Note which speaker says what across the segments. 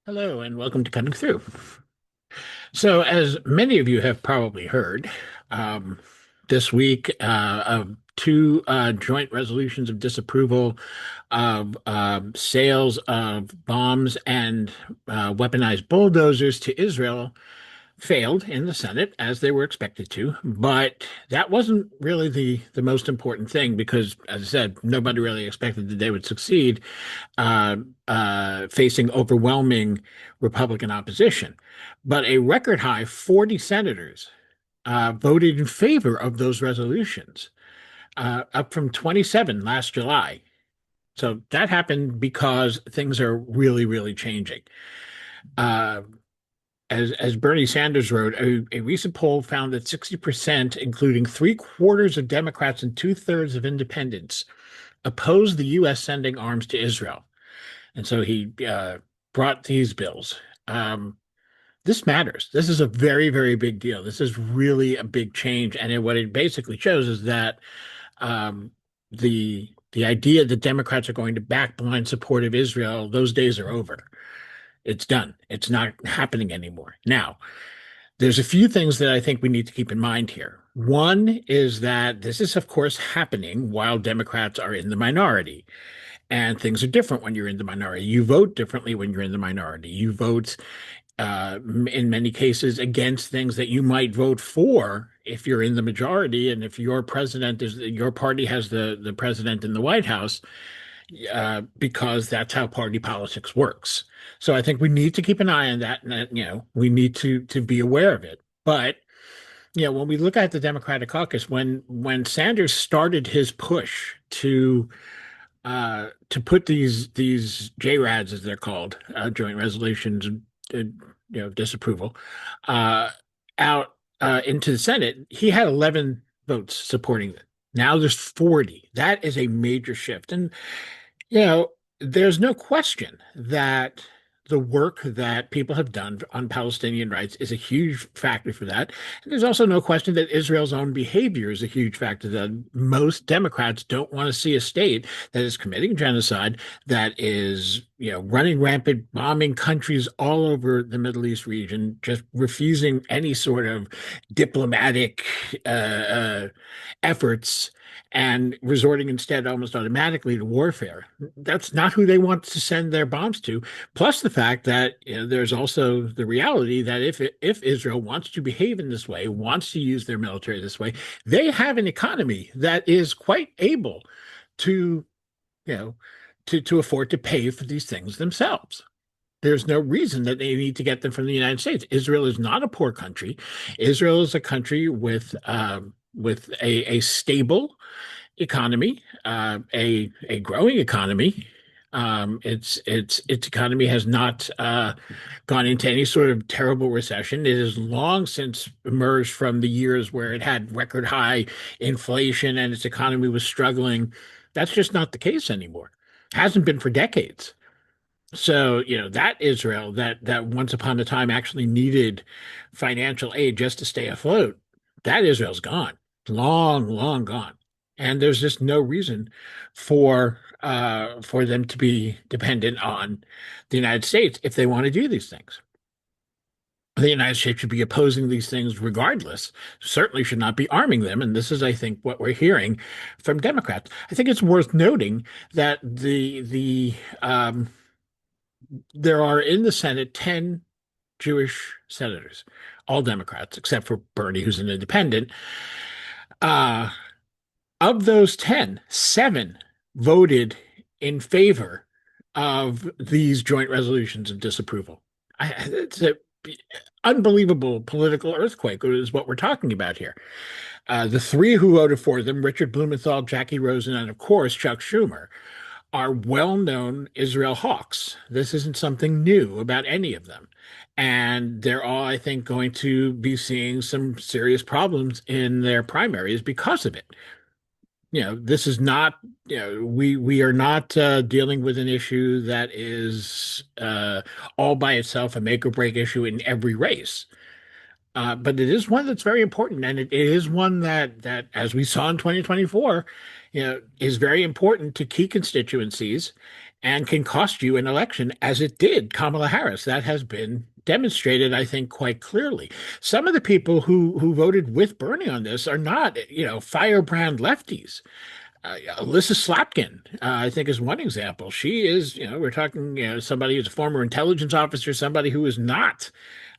Speaker 1: Hello and welcome to Cutting Through. So, as many of you have probably heard, um, this week of two joint resolutions of disapproval of sales of bombs and weaponized bulldozers to Israel failed in the Senate as they were expected to. But that wasn't really the most important thing because, as I said, nobody really expected that they would succeed facing overwhelming Republican opposition. But a record high 40 senators voted in favor of those resolutions, up from 27 last July. So that happened because things are really, really changing. Uh, as Bernie Sanders wrote, a recent poll found that 60%, including three-quarters of Democrats and two-thirds of independents, opposed the U.S. sending arms to Israel. And so he brought these bills. This matters. This is a very, very big deal. This is really a big change. And what it basically shows is that um, the idea that Democrats are going to back blind support of Israel, those days are over. It's done. It's not happening anymore. Now, there's a few things that I think we need to keep in mind here. One is that this is, of course, happening while Democrats are in the minority. And things are different when you're in the minority. You vote differently when you're in the minority. You vote, in many cases, against things that you might vote for if you're in the majority. And if your party has the president in the White House, because that's how party politics works. So I think we need to keep an eye on that, and we need to be aware of it. But when we look at the Democratic caucus, when Sanders started his push to put these JRADs, as they're called, joint resolutions, disapproval, uh, out into the Senate, he had 11 votes supporting it. Now there's 40. That is a major shift. And you know, there's no question that the work that people have done on Palestinian rights is a huge factor for that. And there's also no question that Israel's own behavior is a huge factor that most Democrats don't want to see a state that is committing genocide, that is, running rampant, bombing countries all over the Middle East region, just refusing any sort of diplomatic efforts and resorting instead almost automatically to warfare. That's not who they want to send their bombs to. Plus the fact that there's also the reality that if Israel wants to behave in this way, wants to use their military this way, they have an economy that is quite able to, you know, to afford to pay for these things themselves. There's no reason that they need to get them from the United States. Israel is not a poor country. Israel is a country with a stable economy, a growing economy. Its economy has not gone into any sort of terrible recession. It has long since emerged from the years where it had record high inflation and its economy was struggling. That's just not the case anymore. Hasn't been for decades. So, that Israel that once upon a time actually needed financial aid just to stay afloat, that Israel's gone. Long, long gone. And there's just no reason for them to be dependent on the United States if they want to do these things. The United States should be opposing these things regardless, certainly should not be arming them. And this is, I think, what we're hearing from Democrats. I think it's worth noting that there are in the Senate 10 Jewish senators, all Democrats, except for Bernie, who's an independent. Uh, of those 10, seven voted in favor of these joint resolutions of disapproval. It's an unbelievable political earthquake, is what we're talking about here. The three who voted for them, Richard Blumenthal, Jackie Rosen, and of course, Chuck Schumer, are well-known Israel hawks. This isn't something new about any of them. And they're all, I think, going to be seeing some serious problems in their primaries because of it. This is not, we are not dealing with an issue that is all by itself a make or break issue in every race. But it is one that's very important, and it is one that, as we saw in 2024, is very important to key constituencies and can cost you an election, as it did Kamala Harris. That has been demonstrated, I think, quite clearly. Some of the people who voted with Bernie on this are not, firebrand lefties. Alyssa Slotkin, I think, is one example. She is, we're talking, somebody who's a former intelligence officer, somebody who is not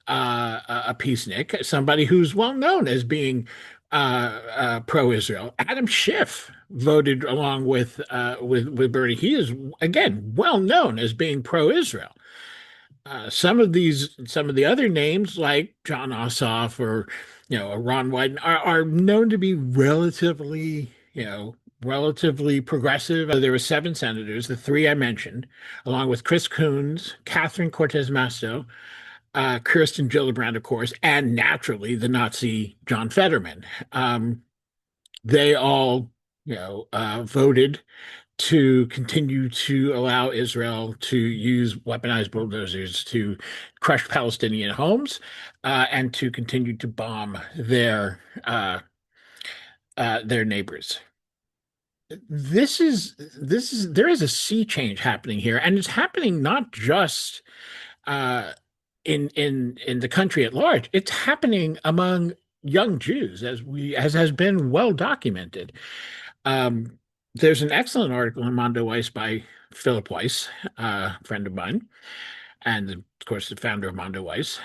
Speaker 1: a peacenik, somebody who's well known as being pro-Israel. Adam Schiff voted along with Bernie. He is again well known as being pro-Israel. Some of the other names like John Ossoff or Ron Wyden are known to be relatively progressive. There were seven senators, the three I mentioned, along with Chris Coons, Catherine Cortez Masto, Kirsten Gillibrand, of course, and naturally the Nazi John Fetterman. They all, voted to continue to allow Israel to use weaponized bulldozers to crush Palestinian homes and to continue to bomb their neighbors. There is a sea change happening here, and it's happening not just uh, in the country at large. It's happening among young Jews, as has been well documented. Um, there's an excellent article in Mondo Weiss by Philip Weiss, a friend of mine, and of course the founder of Mondo Weiss,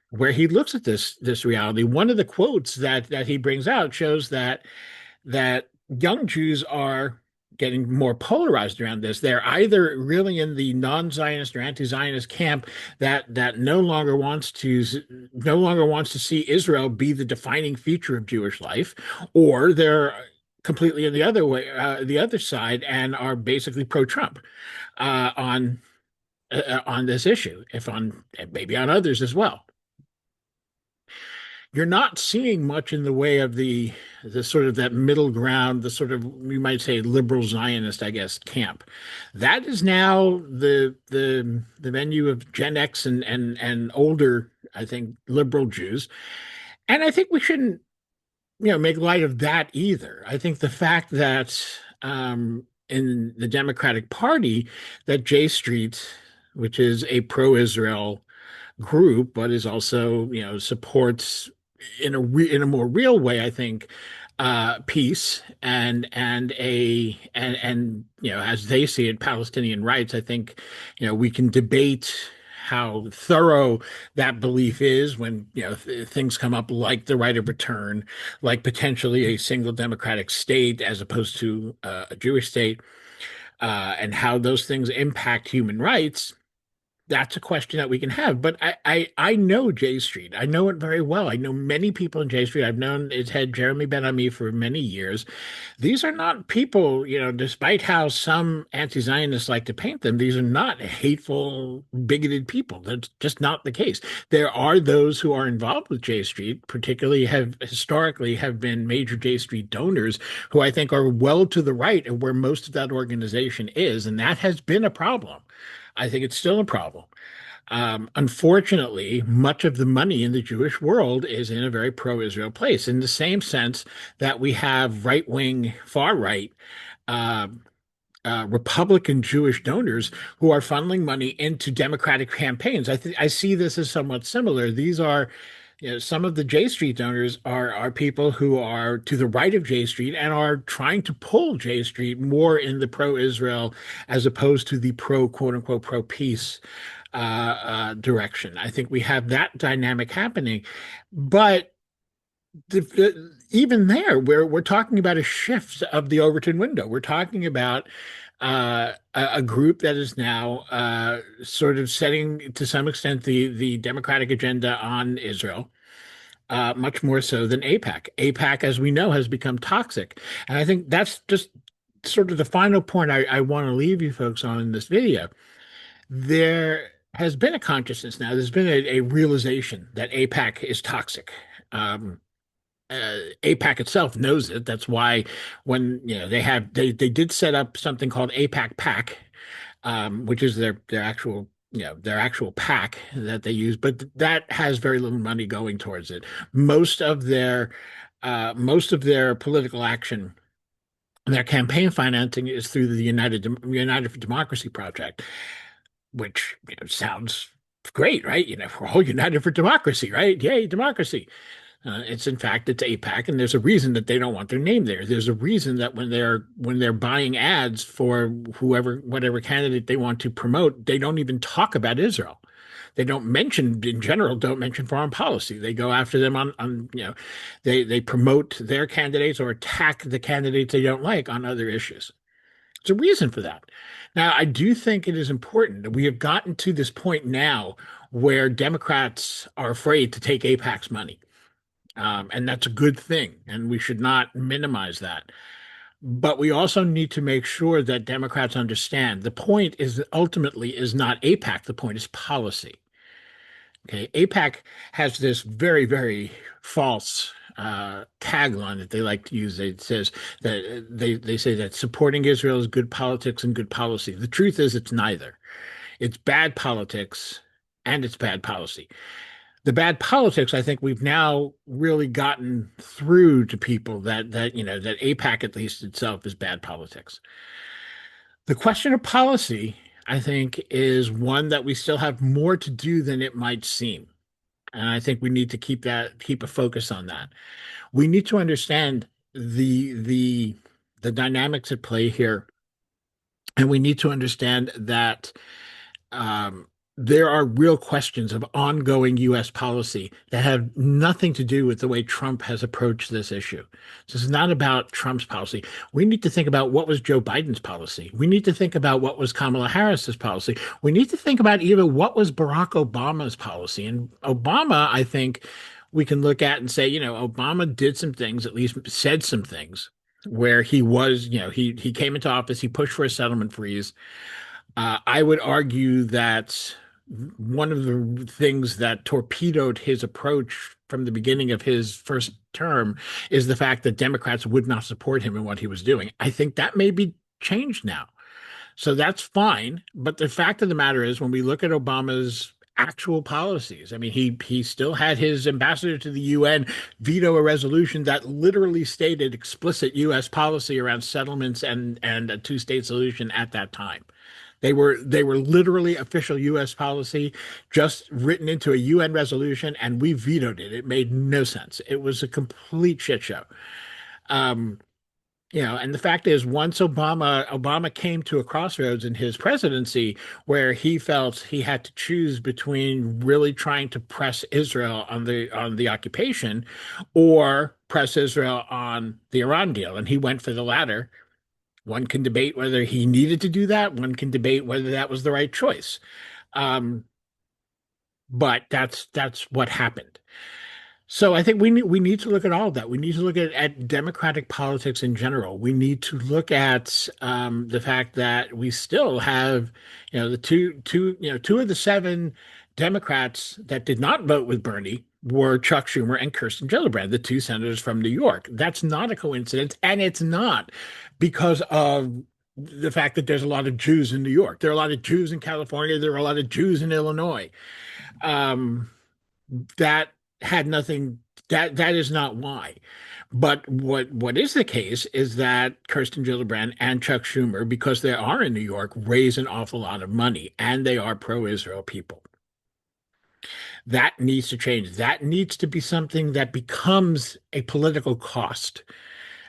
Speaker 1: where he looks at this reality. One of the quotes that he brings out shows that young Jews are getting more polarized around this. They're either really in the non-Zionist or anti-Zionist camp that no longer wants to see Israel be the defining feature of Jewish life, or they're completely in the other side, and are basically pro-Trump on this issue, if on maybe on others as well. You're not seeing much in the way of the sort of that middle ground, the sort of, we might say, liberal Zionist, I guess, camp. That is now the venue of Gen X and older, I think, liberal Jews. And I think we shouldn't, make light of that either. I think the fact that in the Democratic Party, that J Street, which is a pro-Israel group, but is also, supports in a more real way, I think, peace and as they see it, Palestinian rights. I think, we can debate how thorough that belief is when things come up like the right of return, like potentially a single democratic state as opposed to a Jewish state, and how those things impact human rights. That's a question that we can have. But I know J Street. I know it very well. I know many people in J Street. I've known its head, Jeremy Ben-Ami, for many years. These are not people, despite how some anti-Zionists like to paint them, these are not hateful, bigoted people. That's just not the case. There are those who are involved with J Street, particularly historically have been major J Street donors, who I think are well to the right of where most of that organization is. And that has been a problem. I think it's still a problem. Unfortunately, much of the money in the Jewish world is in a very pro-Israel place, in the same sense that we have right-wing, far-right uh, Republican Jewish donors who are funneling money into Democratic campaigns. I see this as somewhat similar. These are, some of the J Street donors are people who are to the right of J Street and are trying to pull J Street more in the pro-Israel as opposed to the quote unquote pro peace direction. I think we have that dynamic happening, but even there, we're talking about a shift of the Overton window. We're talking about a group that is now sort of setting, to some extent, the democratic agenda on Israel, much more so than AIPAC. AIPAC, as we know, has become toxic, and I think that's just sort of the final point I want to leave you folks on in this video. There has been a consciousness now. There's been a realization that AIPAC is toxic. AIPAC itself knows it. That's why when they did set up something called AIPAC PAC, which is their actual their actual PAC that they use, but that has very little money going towards it. Most of their political action And their campaign financing is through the United for Democracy project, which sounds great, right? We're all united for democracy, right? Yay, democracy. It's in fact it's APAC, and there's a reason that they don't want their name there. There's a reason that when they're buying ads for whoever whatever candidate they want to promote, they don't even talk about Israel. They don't mention in general, don't mention foreign policy. They go after them on they promote their candidates or attack the candidates they don't like on other issues. There's a reason for that. Now, I do think it is important that we have gotten to this point now where Democrats are afraid to take AIPAC's money. And that's a good thing, and we should not minimize that. But we also need to make sure that Democrats understand the point is ultimately is not AIPAC, the point is policy. Okay, AIPAC has this very, very false tagline that they like to use. It says that they say that supporting Israel is good politics and good policy. The truth is, it's neither. It's bad politics and it's bad policy. The bad politics, I think we've now really gotten through to people that AIPAC at least itself is bad politics. The question of policy, I think, is one that we still have more to do than it might seem. And I think we need to keep a focus on that. We need to understand the dynamics at play here, and we need to understand that um, there are real questions of ongoing U.S. policy that have nothing to do with the way Trump has approached this issue. This is not about Trump's policy. We need to think about what was Joe Biden's policy. We need to think about what was Kamala Harris's policy. We need to think about even what was Barack Obama's policy. And Obama, I think we can look at and say, Obama did some things, at least said some things where he was, he came into office, he pushed for a settlement freeze. I would argue that one of the things that torpedoed his approach from the beginning of his first term is the fact that Democrats would not support him in what he was doing. I think that may be changed now. So that's fine. But the fact of the matter is, when we look at Obama's actual policies, I mean, he still had his ambassador to the UN veto a resolution that literally stated explicit U.S. policy around settlements and a two-state solution at that time. They were literally official U.S. policy, just written into a UN resolution, and we vetoed it. It made no sense. It was a complete shit show. Um, and the fact is, once Obama came to a crossroads in his presidency where he felt he had to choose between really trying to press Israel on the occupation or press Israel on the Iran deal, and he went for the latter. One can debate whether he needed to do that. One can debate whether that was the right choice. Um, but that's what happened. So I think we need to look at all of that. We need to look at democratic politics in general. We need to look at the fact that we still have, the two of the seven Democrats that did not vote with Bernie were Chuck Schumer and Kirsten Gillibrand, the two senators from New York. That's not a coincidence, and it's not because of the fact that there's a lot of Jews in New York. There are a lot of Jews in California. There are a lot of Jews in Illinois. Um, that had nothing. That is not why. But what is the case is that Kirsten Gillibrand and Chuck Schumer, because they are in New York, raise an awful lot of money, and they are pro-Israel people. That needs to change. That needs to be something that becomes a political cost.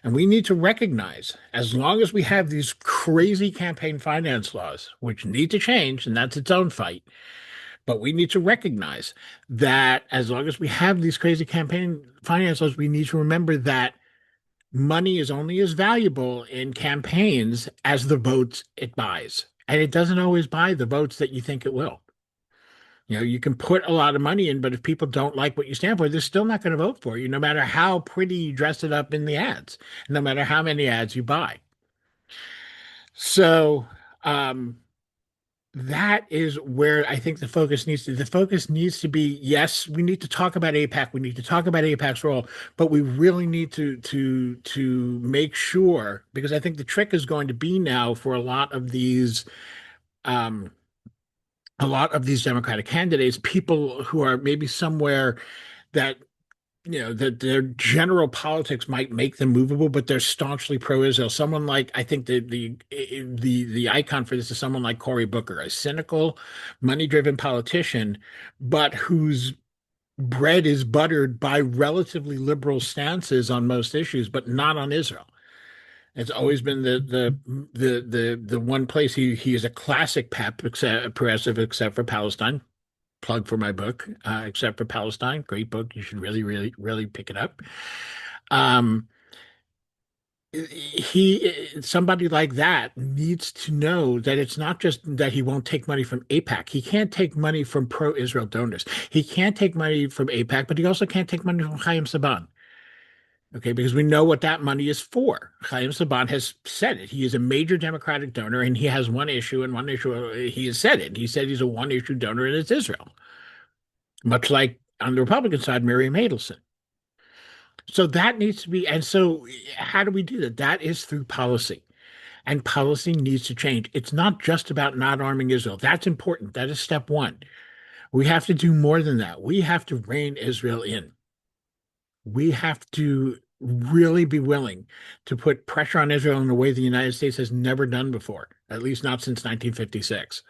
Speaker 1: And we need to recognize, as long as we have these crazy campaign finance laws, which need to change, and that's its own fight, but we need to recognize that as long as we have these crazy campaign finance laws, we need to remember that money is only as valuable in campaigns as the votes it buys. And it doesn't always buy the votes that you think it will. You can put a lot of money in, but if people don't like what you stand for, they're still not going to vote for you, no matter how pretty you dress it up in the ads, no matter how many ads you buy. So that is where I think the focus needs to be, yes, we need to talk about AIPAC, we need to talk about AIPAC's role, but we really need to make sure, because I think the trick is going to be now for um, a lot of these Democratic candidates, people who are maybe somewhere that that their general politics might make them movable, but they're staunchly pro-Israel. Someone like, I think the icon for this is someone like Cory Booker, a cynical, money-driven politician, but whose bread is buttered by relatively liberal stances on most issues, but not on Israel. It's always been the one place he is a classic progressive, except for Palestine. Plug for my book, except for Palestine. Great book. You should really, really, really pick it up. Um, somebody like that needs to know that it's not just that he won't take money from AIPAC. He can't take money from pro-Israel donors. He can't take money from AIPAC, but he also can't take money from Chaim Saban. Okay, because we know what that money is for. Chaim Saban has said it. He is a major Democratic donor, and he has one issue, and one issue, he has said it. He said he's a one-issue donor, and it's Israel. Much like on the Republican side, Miriam Adelson. So that needs to be, and so how do we do that? That is through policy, and policy needs to change. It's not just about not arming Israel. That's important. That is step one. We have to do more than that. We have to rein Israel in. We have to really be willing to put pressure on Israel in a way the United States has never done before, at least not since 1956.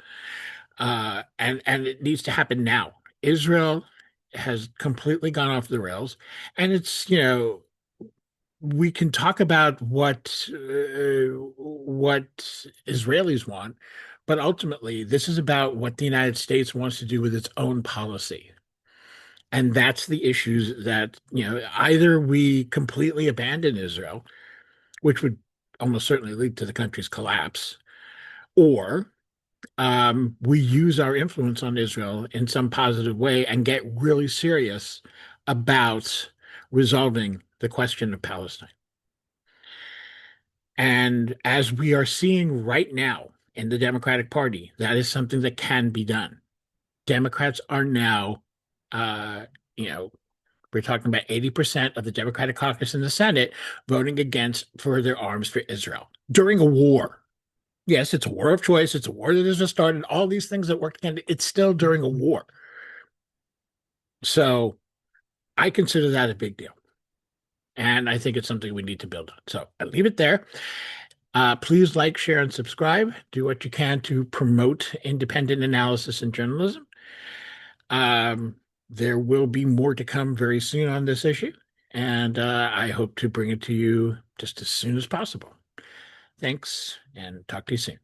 Speaker 1: And it needs to happen now. Israel has completely gone off the rails, and it's we can talk about what Israelis want, but ultimately this is about what the United States wants to do with its own policy. And that's the issues that, either we completely abandon Israel, which would almost certainly lead to the country's collapse, or we use our influence on Israel in some positive way and get really serious about resolving the question of Palestine. And as we are seeing right now in the Democratic Party, that is something that can be done. Democrats are now, you know, we're talking about 80% of the Democratic caucus in the Senate voting against further arms for Israel during a war. Yes, it's a war of choice. It's a war that has just started. All these things that worked against it's still during a war. So I consider that a big deal. And I think it's something we need to build on. So I leave it there. Please like, share, and subscribe. Do what you can to promote independent analysis and journalism. There will be more to come very soon on this issue, and I hope to bring it to you just as soon as possible. Thanks, and talk to you soon.